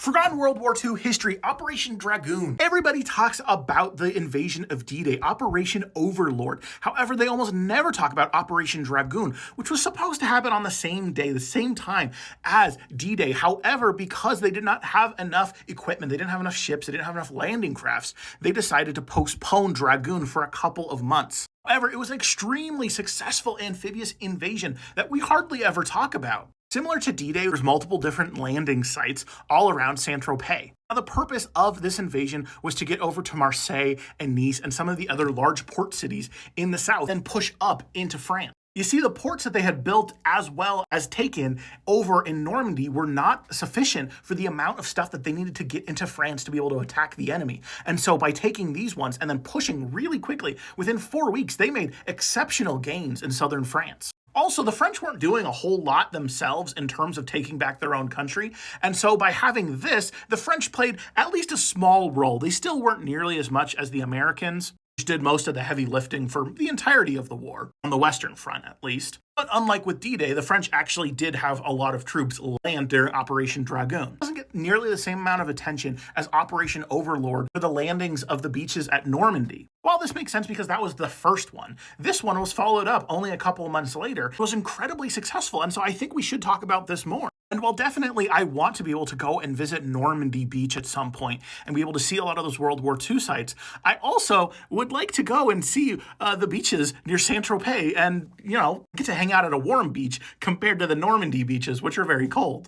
Forgotten World War II history, Operation Dragoon. Everybody talks about the invasion of D-Day, Operation Overlord. However, they almost never talk about Operation Dragoon, which was supposed to happen on the same day, the same time as D-Day. However, because they did not have enough equipment, they didn't have enough ships, they didn't have enough landing crafts, they decided to postpone Dragoon for a couple of months. However, it was an extremely successful amphibious invasion that we hardly ever talk about. Similar to D-Day, there's multiple different landing sites all around Saint-Tropez. Now, the purpose of this invasion was to get over to Marseille and Nice and some of the other large port cities in the south and push up into France. You see, the ports that they had built as well as taken over in Normandy were not sufficient for the amount of stuff that they needed to get into France to be able to attack the enemy. And so by taking these ones and then pushing really quickly, within 4 weeks, they made exceptional gains in southern France. Also, the French weren't doing a whole lot themselves in terms of taking back their own country, and so by having this, the French played at least a small role. They still weren't nearly as much as the Americans, which did most of the heavy lifting for the entirety of the war, on the Western Front at least. But unlike with D-Day, the French actually did have a lot of troops land during Operation Dragoon. It doesn't get nearly the same amount of attention as Operation Overlord for the landings of the beaches at Normandy. While this makes sense because that was the first one, this one was followed up only a couple of months later. It was incredibly successful, and so I think we should talk about this more. And while definitely I want to be able to go and visit Normandy Beach at some point and be able to see a lot of those World War II sites, I also would like to go and see the beaches near Saint-Tropez and, get to hang out at a warm beach compared to the Normandy beaches, which are very cold.